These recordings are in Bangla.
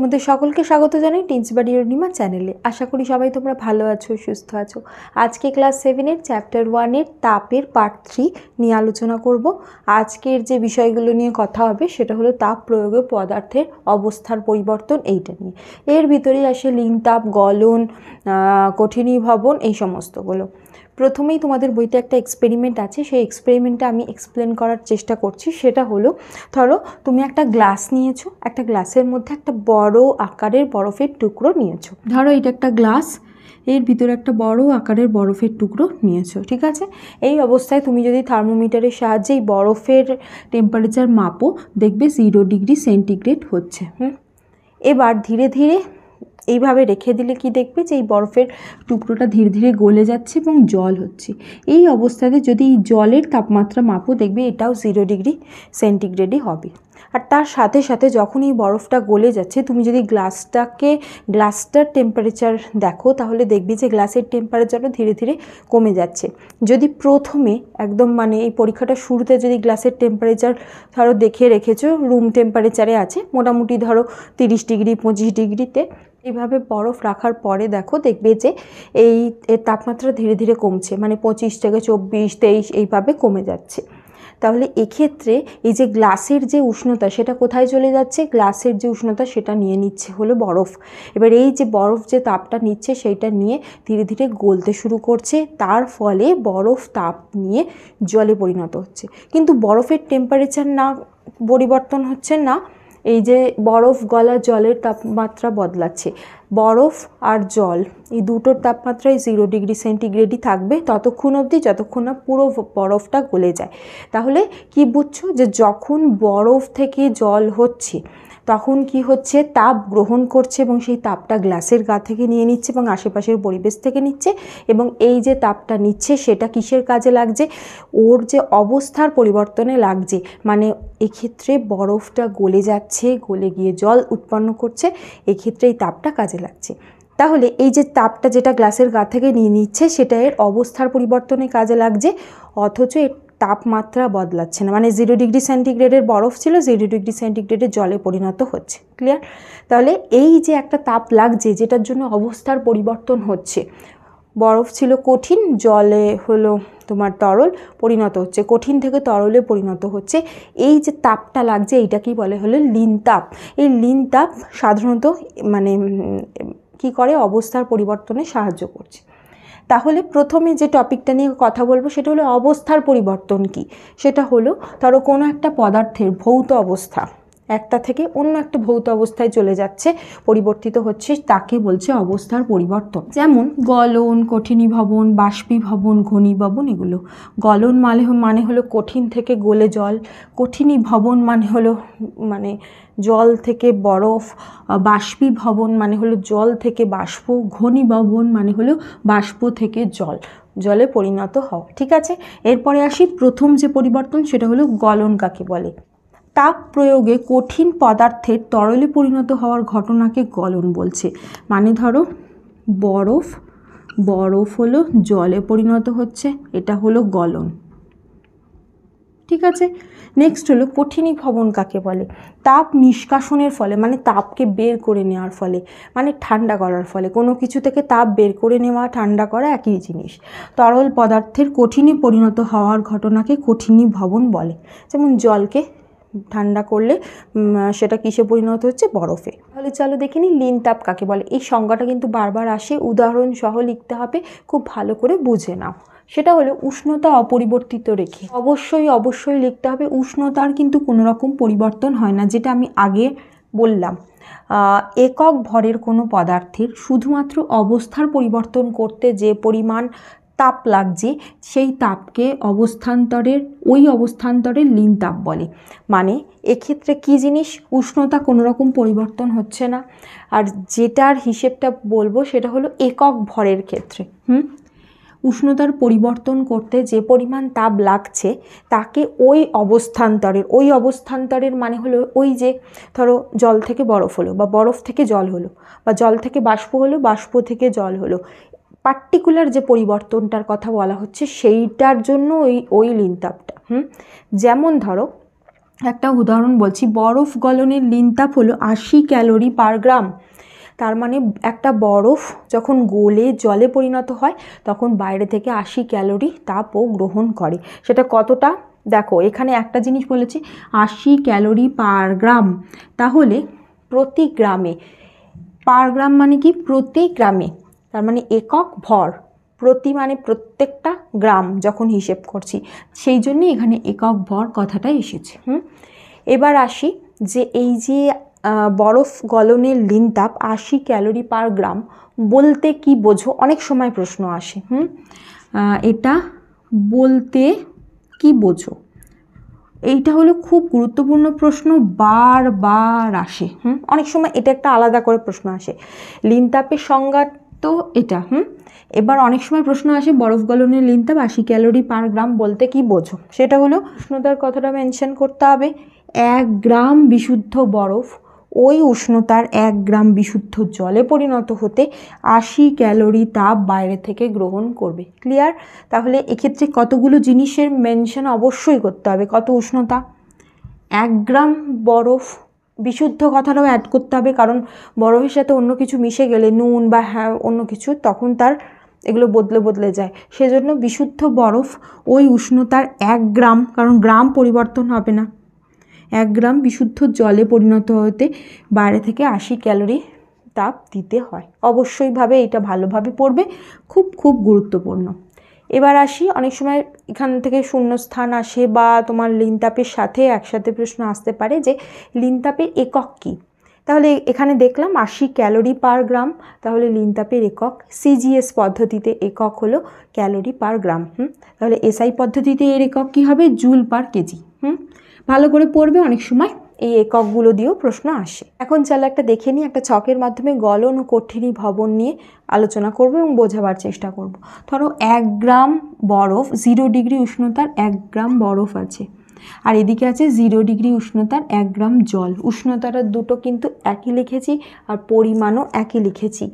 তোমাদের সকলকে স্বাগত জানাই টিনস বাড়ি অরুণিমা চ্যানেলে। আশা করি সবাই তোমরা ভালো আছো, সুস্থ আছো। আজকে ক্লাস 7-এর চ্যাপ্টার 1-এর তাপের পার্ট 3 নিয়ে আলোচনা করব। আজকের যে বিষয়গুলো নিয়ে কথা হবে সেটা হলো তাপ প্রয়োগে পদার্থের অবস্থার পরিবর্তন, এইটা নিয়ে। এর ভিতরেই আসে লিন তাপ, গলন, কঠিনীভবন, এই সমস্তগুলো। প্রথমেই তোমাদের বইতে একটা এক্সপেরিমেন্ট আছে, সেই এক্সপেরিমেন্টটা আমি এক্সপ্লেন করার চেষ্টা করছি। সেটা হলো, ধরো তুমি একটা গ্লাস নিয়েছো, একটা গ্লাসের মধ্যে একটা বড় আকারের বরফের টুকরো নিয়েছো। ধরো এটা একটা গ্লাস, এর ভিতরে একটা বড় আকারের বরফের টুকরো নিয়েছো, ঠিক আছে। এই অবস্থায় তুমি যদি থার্মোমিটারের সাহায্যে এই বরফের টেম্পারেচার মাপো, দেখবে 0 ডিগ্রি সেন্টিগ্রেড হচ্ছে। এবার ধীরে ধীরে এইভাবে রেখে দিলে কি দেখবে যে এই বরফের টুকরোটা ধীরে ধীরে গলে যাচ্ছে এবং জল হচ্ছে। এই অবস্থাতে যদি এই জলের তাপমাত্রা মাপো, দেখবে এটাও 0 ডিগ্রি সেন্টিগ্রেডই হবে। আর তার সাথে সাথে যখন এই বরফটা গলে যাচ্ছে, তুমি যদি গ্লাসটার টেম্পারেচার দেখো, তাহলে দেখবি যে গ্লাসের টেম্পারেচারও ধীরে ধীরে কমে যাচ্ছে। যদি প্রথমে একদম এই পরীক্ষাটা শুরুতে যদি গ্লাসের টেম্পারেচার ধরো দেখে রেখেছো রুম টেম্পারেচারে আছে, মোটামুটি ধরো 30 ডিগ্রি 25 ডিগ্রিতে, এইভাবে বরফ রাখার পরে দেখবে যে এর তাপমাত্রা ধীরে ধীরে কমছে, 25 থেকে 24 23 এইভাবে কমে যাচ্ছে। তাহলে এক্ষেত্রে এই যে গ্লাসের যে উষ্ণতা সেটা কোথায় চলে যাচ্ছে? গ্লাসের যে উষ্ণতা সেটা নিয়ে নিচ্ছে হলো বরফ। এবার এই যে বরফ যে তাপটা নিচ্ছে সেইটা নিয়ে ধীরে ধীরে গলতে শুরু করছে, তার ফলে বরফ তাপ নিয়ে জলে পরিণত হচ্ছে। কিন্তু বরফের টেম্পারেচার না পরিবর্তন হচ্ছে না, এই যে বরফ গলা জলের তাপমাত্রা বদলাচ্ছে। বরফ আর জল এই দুটোর তাপমাত্রায় 0 ডিগ্রি সেন্টিগ্রেডই থাকবে ততক্ষণ অবধি যতক্ষণ না পুরো বরফটা গলে যায়। তাহলে কি বুঝছো যে যখন বরফ থেকে জল হচ্ছে তখন কি হচ্ছে, তাপ গ্রহণ করছে এবং সেই তাপটা গ্লাসের গা থেকে নিয়ে নিচ্ছে এবং আশেপাশের পরিবেশ থেকে নিচ্ছে, এবং এই যে তাপটা নিচ্ছে সেটা কিসের কাজে লাগছে? ওর যে অবস্থার পরিবর্তনে লাগছে। এক্ষেত্রে বরফটা গলে যাচ্ছে, গলে গিয়ে জল উৎপন্ন করছে, এক্ষেত্রে এই তাপটা কাজে লাগছে। তাহলে এই যে তাপটা যেটা গ্লাসের গা থেকে নিয়ে নিচ্ছে সেটা এর অবস্থার পরিবর্তনে কাজে লাগছে, অথচ এর তাপমাত্রা বদলাচ্ছে না। 0 ডিগ্রি সেন্টিগ্রেডের বরফ ছিল 0 ডিগ্রি সেন্টিগ্রেডের জলে পরিণত হচ্ছে। ক্লিয়ার? তাহলে এই যে একটা তাপ লাগছে যেটার জন্য অবস্থার পরিবর্তন হচ্ছে, বরফ ছিল কঠিন, জলে হলো তোমার তরল পরিণত হচ্ছে, কঠিন থেকে তরলে পরিণত হচ্ছে, এই যে তাপটা লাগছে এইটা কি বলে হলো লিন তাপ। এই লিন তাপ সাধারণত কি করে? অবস্থার পরিবর্তনে সাহায্য করছে। তাহলে প্রথমে যে টপিকটা নিয়ে কথা বলবো সেটা হলো অবস্থার পরিবর্তন কি। সেটা হলো, ধরো কোনো একটা পদার্থের ভৌত অবস্থা একটা থেকে অন্য একটা ভৌত অবস্থায় চলে যাচ্ছে, পরিবর্তিত হচ্ছে, তাকে বলছে অবস্থার পরিবর্তন। যেমন গলন, কঠিনীভবন, বাষ্পীভবন, ঘনীভবন, এগুলো। গলন মানে হলো কঠিন থেকে গলে জল, কঠিনীভবন হলো জল থেকে বরফ, বাষ্পীভবন হলো জল থেকে বাষ্প, ঘনীভবন হলো বাষ্প থেকে জলে পরিণত হওয়া। ঠিক আছে, এরপরে আসি প্রথম যে পরিবর্তন সেটা হলো গলন কাকে বলে। তাপ প্রয়োগে কঠিন পদার্থের তরলে পরিণত হওয়ার ঘটনাকে গলন বলছে। ধরো বরফ হলো জলে পরিণত হচ্ছে, এটা হলো গলন। ঠিক আছে, নেক্সট হলো কঠিনীভবন কাকে বলে। তাপ নিষ্কাশনের ফলে, তাপকে বের করে নেওয়ার ফলে, ঠান্ডা করার ফলে। কোনো কিছু থেকে তাপ বের করে নেওয়া, ঠান্ডা করা একই জিনিস। তরল পদার্থের কঠিনে পরিণত হওয়ার ঘটনাকে কঠিনীভবন বলে। যেমন জলকে ঠান্ডা করলে সেটা কিসে পরিণত হচ্ছে? বরফে। তাহলে চলো দেখে নিই লিন তাপ কাকে বলে। এই সংজ্ঞাটা কিন্তু বারবার আসে, উদাহরণ সহ লিখতে হবে, খুব ভালো করে বুঝে নাও। সেটা হলো উষ্ণতা অপরিবর্তিত রেখে। অবশ্যই লিখতে হবে, উষ্ণতার কিন্তু কোনো রকম পরিবর্তন হয় না, যেটা আমি আগে বললাম। একক ভরের কোনো পদার্থের শুধুমাত্র অবস্থার পরিবর্তন করতে যে পরিমাণ তাপ লাগছে সেই তাপকে ওই অবস্থান্তরের লিন তাপ বলে। এক্ষেত্রে কি জিনিস? উষ্ণতা কোনো রকম পরিবর্তন হচ্ছে না, আর যেটার হিসেবটা বলবো সেটা হলো একক ভরের ক্ষেত্রে। উষ্ণতার পরিবর্তন করতে যে পরিমাণ তাপ লাগছে তাকে ওই অবস্থান্তরের হলো ওই যে ধরো জল থেকে বরফ হলো, বা বরফ থেকে জল হলো, বা জল থেকে বাষ্প হলো, বাষ্প থেকে জল হলো, পার্টিকুলার যে পরিবর্তনটার কথা বলা হচ্ছে সেইটার জন্য ওই লিন তাপটা। যেমন ধরো একটা উদাহরণ বলছি, বরফ গলনের লিনতাপ হলো 80 ক্যালোরি পার গ্রাম। তার মানে একটা বরফ যখন গলে জলে পরিণত হয় তখন বাইরে থেকে 80 ক্যালোরি তাপও গ্রহণ করে। সেটা কতটা দেখো, এখানে একটা জিনিস বলেছে 80 ক্যালোরি পার গ্রাম, তাহলে প্রতি গ্রামে, পার গ্রাম মানে কি প্রতি গ্রামে, তার মানে একক ভর, প্রতি মানে প্রত্যেকটা গ্রাম যখন হিসেব করছি সেই জন্যে এখানে একক ভর কথাটা এসেছে। এবার আসি যে এই যে বরফ গলনের লিনতাপ 80 ক্যালোরি পার গ্রাম বলতে কি বোঝো, অনেক সময় প্রশ্ন আসে। এটা বলতে কি বোঝো, এইটা হলো খুব গুরুত্বপূর্ণ প্রশ্ন, বারবার আসে। অনেক সময় এটা একটা আলাদা করে প্রশ্ন আসে, লিনতাপের সংজ্ঞা তো এটা। এবার অনেক সময় প্রশ্ন আসে বরফ গলনের লিনতাপ 80 ক্যালোরি পার গ্রাম বলতে কি বোঝো, সেটা হলো উষ্ণতার কথাটা মেনশন করতে হবে। 1 গ্রাম বিশুদ্ধ বরফ ওই উষ্ণতার 1 গ্রাম বিশুদ্ধ জলে পরিণত হতে 80 ক্যালোরি তাপ বাইরে থেকে গ্রহণ করবে। ক্লিয়ার? তাহলে এক্ষেত্রে কতগুলো জিনিসের মেনশন অবশ্যই করতে হবে। কত উষ্ণতা, 1 গ্রাম বরফ, বিশুদ্ধ কথাটাও অ্যাড করতে হবে, কারণ বরফের সাথে অন্য কিছু মিশে গেলে, নুন বা অন্য কিছু, তখন তার এগুলো বদলে যায়। সেজন্য বিশুদ্ধ বরফ ওই উষ্ণতার 1 গ্রাম, কারণ গ্রাম পরিবর্তন হবে না, 1 গ্রাম বিশুদ্ধ জলে পরিণত হতে বাইরে থেকে 80 ক্যালোরি তাপ দিতে হয়। অবশ্যইভাবে এটা ভালোভাবে পড়বে, খুব খুব গুরুত্বপূর্ণ। এবার আসি, অনেক সময় এখান থেকে শূন্যস্থান আসে বা তোমার লিনতাপের সাথে একসাথে প্রশ্ন আসতে পারে যে লিনতাপের একক কী। তাহলে এখানে দেখলাম 80 ক্যালোরি পার গ্রাম, তাহলে লিনতাপের একক সিজিএস পদ্ধতিতে একক হলো ক্যালোরি পার গ্রাম। তাহলে এসআই পদ্ধতিতে এর একক কী হবে, জুল পার কেজি। ভালো করে পড়বে, অনেক সময় এই এককগুলো দিয়েও প্রশ্ন আসে। এখন চলো একটা দেখে নিই, একটা ছকের মাধ্যমে গলন ও কঠিনী ভবন নিয়ে আলোচনা করব এবং বোঝাবার চেষ্টা করব। ধরো 1 গ্রাম বরফ, 0 ডিগ্রি উষ্ণতার 1 গ্রাম বরফ আছে, আর এদিকে আছে 0 ডিগ্রি উষ্ণতার 1 গ্রাম জল। উষ্ণতাটা দুটো কিন্তু একই লিখেছি আর পরিমাণও একই লিখেছি।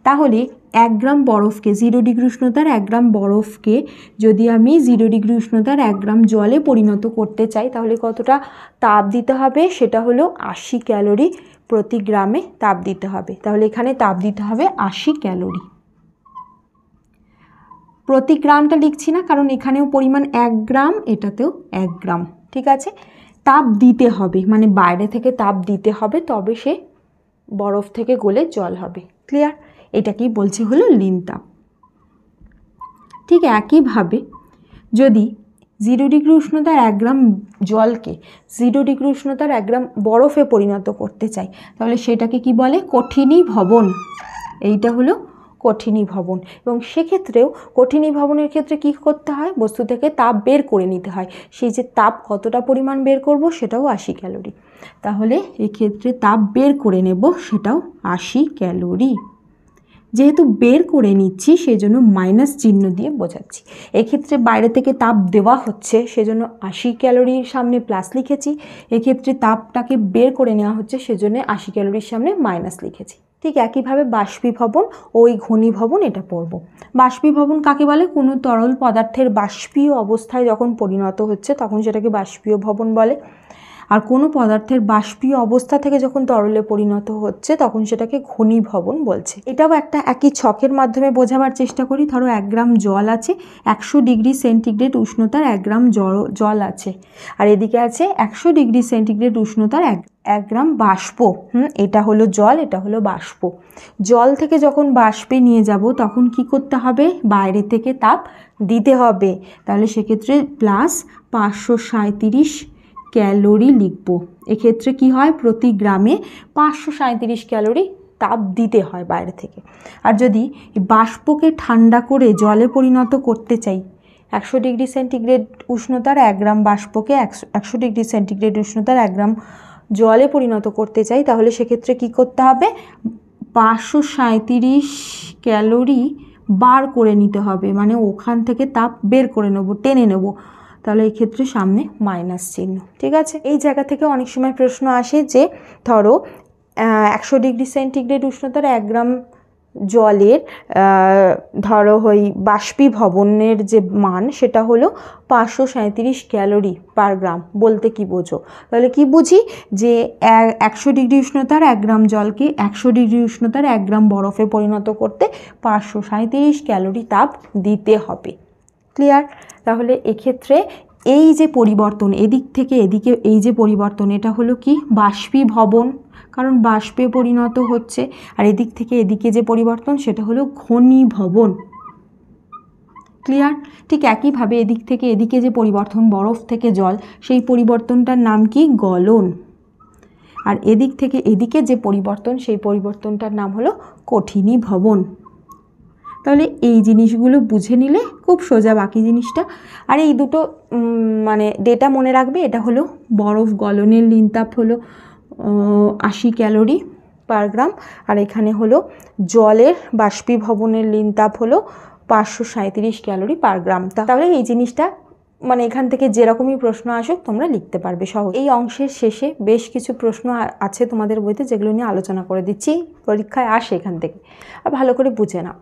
তাহলে 1 গ্রাম বরফকে, 0 ডিগ্রি উষ্ণতার 1 গ্রাম বরফকে যদি আমি 0 ডিগ্রি উষ্ণতার 1 গ্রাম জলে পরিণত করতে চাই তাহলে কতটা তাপ দিতে হবে, সেটা হলো 80 ক্যালোরি প্রতি গ্রামে তাপ দিতে হবে। তাহলে এখানে তাপ দিতে হবে 80 ক্যালোরি। প্রতি গ্রামটা লিখছি না, কারণ এখানেও পরিমাণ 1 গ্রাম, এটাতেও 1 গ্রাম। ঠিক আছে, তাপ দিতে হবে মানে বাইরে থেকে তাপ দিতে হবে, তবে সে বরফ থেকে গলে জল হবে। ক্লিয়ার? এটাকেই বলছে হলো লিনতাপ। ঠিক একইভাবে যদি 0 ডিগ্রি উষ্ণতার 1 গ্রাম জলকে 0 ডিগ্রি উষ্ণতার 1 গ্রাম বরফে পরিণত করতে চাই তাহলে সেটাকে কি বলে, কঠিনী ভবন। এইটা হলো কঠিনী ভবন। এবং সেক্ষেত্রেও কঠিনী ভবনের ক্ষেত্রে কি করতে হয়, বস্তু থেকে তাপ বের করে নিতে হয়। সেই যে তাপ কতটা পরিমাণ বের করব সেটাও 80 ক্যালোরি। তাহলে এক্ষেত্রে তাপ বের করে নেব, সেটাও 80 ক্যালোরি। যেহেতু বের করে নিচ্ছি সেই জন্য মাইনাস চিহ্ন দিয়ে বোঝাচ্ছি। এক্ষেত্রে বাইরে থেকে তাপ দেওয়া হচ্ছে সেজন্য 80 ক্যালোরির সামনে প্লাস লিখেছি, এক্ষেত্রে তাপটাকে বের করে নেওয়া হচ্ছে সেজন্য 80 ক্যালোরির সামনে মাইনাস লিখেছি। ঠিক একইভাবে বাষ্পীভবন ও ওই ঘনীভবন এটা পড়ব। বাষ্পীভবন কাকে বলে, কোনো তরল পদার্থের বাষ্পীয় অবস্থায় যখন পরিণত হচ্ছে তখন সেটাকে বাষ্পীয় ভবন বলে, আর কোনো পদার্থের বাষ্পীয় অবস্থা থেকে যখন তরলে পরিণত হচ্ছে তখন সেটাকে ঘনীভবন বলছে। এটাও একটা একই ছকের মাধ্যমে বোঝাবার চেষ্টা করি। ধরো 1 গ্রাম জল আছে, 100 ডিগ্রি সেন্টিগ্রেড উষ্ণতার 1 গ্রাম জল আছে, আর এদিকে আছে 100 ডিগ্রি সেন্টিগ্রেড উষ্ণতার 1 গ্রাম বাষ্প। এটা হলো জল, এটা হলো বাষ্প। জল থেকে যখন বাষ্পে নিয়ে যাব তখন কি করতে হবে, বাইরে থেকে তাপ দিতে হবে। তাহলে সেক্ষেত্রে প্লাস 537 ক্যালোরি লিখব। এক্ষেত্রে কি হয়, প্রতি গ্রামে 537 ক্যালোরি তাপ দিতে হয় বাইরে থেকে। আর যদি বাষ্পকে ঠান্ডা করে জলে পরিণত করতে চাই, 100 ডিগ্রি সেন্টিগ্রেড উষ্ণতার 1 গ্রাম বাষ্পকে 100 ডিগ্রি সেন্টিগ্রেড উষ্ণতার 1 গ্রাম জলে পরিণত করতে চাই, তাহলে সেক্ষেত্রে কি করতে হবে, 537 ক্যালোরি বার করে নিতে হবে, মানে ওখান থেকে তাপ বের করে নেব, টেনে নেব। তাহলে এই ক্ষেত্রে সামনে মাইনাস চিহ্ন। ঠিক আছে, এই জায়গা থেকে অনেক সময় প্রশ্ন আসে যে ধরো 100 ডিগ্রি সেন্টিগ্রেড উষ্ণতার 1 গ্রাম জলের ধরো ওই বাষ্পীভবনের যে মান সেটা হলো 537 ক্যালোরি পার গ্রাম। বলতে কি বোঝো? তাহলে কি বুঝি যে 100 ডিগ্রি উষ্ণতার 1 গ্রাম জলকে 100 ডিগ্রি উষ্ণতার 1 গ্রাম বরফে পরিণত করতে 537 ক্যালোরি তাপ দিতে হবে। ক্লিয়ার? তাহলে এক্ষেত্রে এই যে পরিবর্তন এদিক থেকে এদিকে এই যে পরিবর্তন এটা হলো কি বাষ্পীভবন, কারণ বাষ্পে পরিণত হচ্ছে। আর এদিক থেকে এদিকে যে পরিবর্তন সেটা হলো ঘনীভবন। ক্লিয়ার? ঠিক একইভাবে এদিক থেকে এদিকে যে পরিবর্তন বরফ থেকে জল, সেই পরিবর্তনটার নাম কি গলন। আর এদিক থেকে এদিকে যে পরিবর্তন সেই পরিবর্তনটার নাম হলো কঠিনীভবন। তাহলে এই জিনিসগুলো বুঝে নিলে খুব সোজা বাকি জিনিসটা। আর এই দুটো মানে ডেটা মনে রাখবে। এটা হলো বরফ গলনের লিনতাপ হলো 80 ক্যালোরি পার গ্রাম, আর এখানে হলো জলের বাষ্পীভবনের লিনতাপ হলো 537 ক্যালোরি পার গ্রাম। তাহলে এই জিনিসটা মানে এখান থেকে যেরকমই প্রশ্ন আসুক তোমরা লিখতে পারবে সহজ। এই অংশের শেষে বেশ কিছু প্রশ্ন আছে তোমাদের বইতে যেগুলো নিয়ে আলোচনা করে দিচ্ছি, পরীক্ষায় আসে এখান থেকে, আর ভালো করে বুঝে নাও।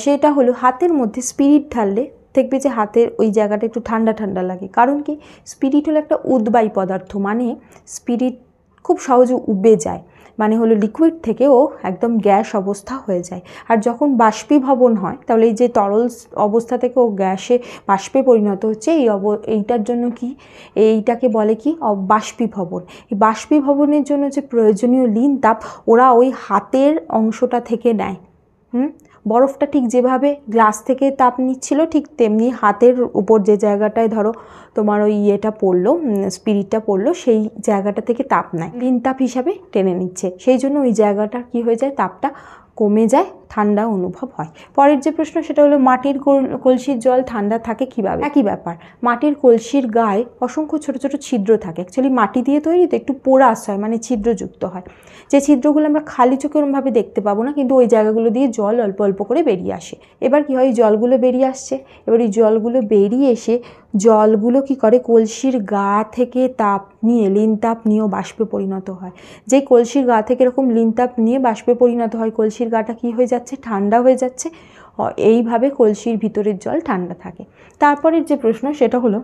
সেটা হলো হাতের মধ্যে স্পিরিট ঢাললে দেখবে যে হাতের ওই জায়গাটা একটু ঠান্ডা ঠান্ডা লাগে। কারণ কি? স্পিরিট হলো একটা উদ্বায়ী পদার্থ, মানে স্পিরিট খুব সহজে উবে যায়, মানে হলো লিকুইড থেকেও একদম গ্যাস অবস্থা হয়ে যায়। আর যখন বাষ্পীভবন হয় তাহলে এই যে তরল অবস্থা থেকে ও গ্যাসে বাষ্পে পরিণত হচ্ছে, এইটার জন্য কি এইটাকে বলে কি বাষ্পীভবন। এই বাষ্পীভবনের জন্য যে প্রয়োজনীয় লিনতাপ ওরা ওই হাতের অংশটা থেকে নেয়। বরফটা ঠিক যেভাবে গ্লাস থেকে তাপ নিচ্ছিল ঠিক তেমনি হাতের উপর যে জায়গাটায় ধরো তোমার ওই ইয়েটা পড়লো, স্পিরিটটা পড়লো, সেই জায়গাটা থেকে তাপ নেয়, লিনতাপ হিসাবে টেনে নিচ্ছে। সেই জন্য ওই জায়গাটা কি হয়ে যায়, তাপটা কমে যায়, ঠান্ডা অনুভব হয়। পরের যে প্রশ্ন সেটা হলো মাটির কলসির জল ঠান্ডা থাকে কিভাবে? একই ব্যাপার, মাটির কলসির গায়ে অসংখ্য ছোট ছোট ছিদ্র থাকে। অ্যাকচুয়ালি মাটি দিয়ে তৈরি তো একটু পোরাস হয়, মানে ছিদ্রযুক্ত হয়। যে ছিদ্রগুলো আমরা খালি চোখে ওরমভাবে দেখতে পাবো না, কিন্তু ওই জায়গাগুলো দিয়ে জল অল্প অল্প করে বেরিয়ে আসে। এবার কি হয়, জলগুলো বেরিয়ে আসছে, এবার এই জলগুলো বেরিয়ে এসে জলগুলো কি করে কলসির গা থেকে তাপ নিয়ে লিনতাপ নিয়েও বাষ্পে পরিণত হয়। যে কলসির গা থেকে এরকম লিনতাপ নিয়ে বাষ্পে পরিণত হয়, কলসির গাটা কি হয়ে যাচ্ছে, ঠান্ডা হয়ে যাচ্ছে। এইভাবে কলসির ভিতরের জল ঠান্ডা থাকে। তারপরের যে প্রশ্ন সেটা হলো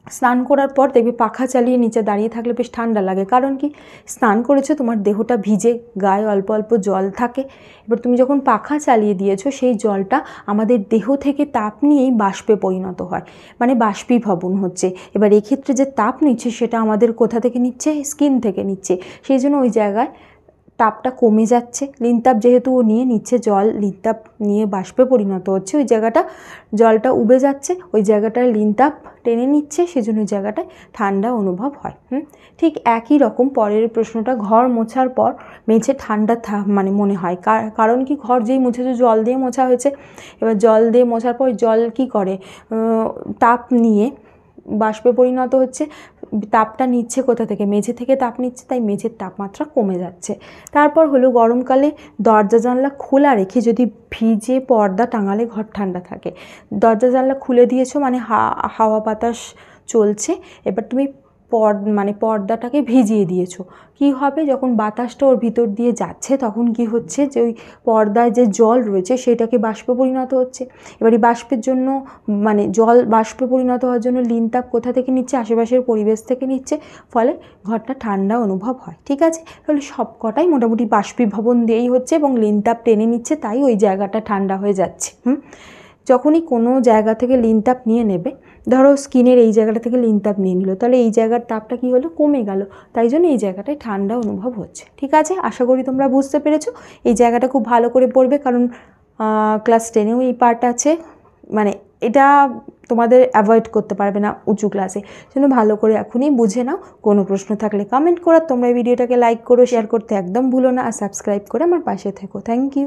স্নান করার পর দেখবে পাখা চালিয়ে নিচে দাঁড়িয়ে থাকলে বেশ ঠান্ডা লাগে। কারণ কি? স্নান করেছো, তোমার দেহটা ভিজে, গায়ে অল্প অল্প জল থাকে। এবার তুমি যখন পাখা চালিয়ে দিয়েছো সেই জলটা আমাদের দেহ থেকে তাপ নিয়েই বাষ্পে পরিণত হয়, মানে বাষ্পীভবন হচ্ছে। এবার এক্ষেত্রে যে তাপ নিচ্ছে সেটা আমাদের কোথা থেকে নিচ্ছে, স্কিন থেকে নিচ্ছে। সেই জন্য ওই জায়গায় তাপটা কমে যাচ্ছে। লিনতাপ যেহেতু ও নিয়ে নিচ্ছে, জল লিনতাপ নিয়ে বাষ্পে পরিণত হচ্ছে, ওই জায়গাটা জলটা উবে যাচ্ছে, ওই জায়গাটায় লিনতাপ টেনে নিচ্ছে, সেজন্য ওই জায়গাটায় ঠান্ডা অনুভব হয়। ঠিক একই রকম পরের প্রশ্নটা, ঘর মোছার পর মেঝে ঠান্ডা মানে মনে হয়। কারণ কি? ঘর যেই মুছেছে জল দিয়ে মোছা হয়েছে, এবার জল দিয়ে মোছার পর জল কি করে, তাপ নিয়ে বাষ্পে পরিণত হচ্ছে। তাপটা নিচ্ছে কোথা থেকে? মেঝে থেকে তাপ নিচ্ছে, তাই মেঝের তাপমাত্রা কমে যাচ্ছে। তারপর হলো গরমকালে দরজা জানলা খোলা রেখে যদি ভিজে পর্দা টাঙালে ঘর ঠান্ডা থাকে। দরজা জানলা খুলে দিয়েছো মানে হাওয়া বাতাস চলছে, এবার তুমি পর্দাটাকে ভিজিয়ে দিয়েছো। কি হবে? যখন বাতাসটা ওর ভিতর দিয়ে যাচ্ছে তখন কি হচ্ছে, যে ওই পর্দায় যে জল রয়েছে সেটাকে বাষ্পে পরিণত হচ্ছে। এবার এই বাষ্পের জন্য মানে জল বাষ্পে পরিণত হওয়ার জন্য লিনতাপ কোথা থেকে নিচ্ছে? আশেপাশের পরিবেশ থেকে নিচ্ছে, ফলে ঘরটা ঠান্ডা অনুভব হয়। ঠিক আছে? তাহলে সব কটাই মোটামুটি বাষ্পীভবন দিয়েই হচ্ছে এবং লিনতাপ টেনে নিচ্ছে, তাই ওই জায়গাটা ঠান্ডা হয়ে যাচ্ছে। যখনই কোনো জায়গা থেকে লিনতাপ নিয়ে নেবে, ধরো স্কিনের এই জায়গাটা থেকে লিনতাপ নিয়ে নিল, তাহলে এই জায়গার তাপটা কি হলো, কমে গেল, তাই জন্য এই জায়গাটায় ঠান্ডা অনুভব হচ্ছে। ঠিক আছে? আশা করি তোমরা বুঝতে পেরেছো। এই জায়গাটা খুব ভালো করে পড়বে, কারণ ক্লাস 10এও এই পার্ট আছে, মানে এটা তোমাদের অ্যাভয়েড করতে পারবে না উঁচু ক্লাসে। জন্য ভালো করে এখনই বুঝে নাও। কোনো প্রশ্ন থাকলে কমেন্ট করো। তোমরা এই ভিডিওটাকে লাইক করো, শেয়ার করতে একদম ভুলো না, আর সাবস্ক্রাইব করে আমার পাশে থেকো। Thank you.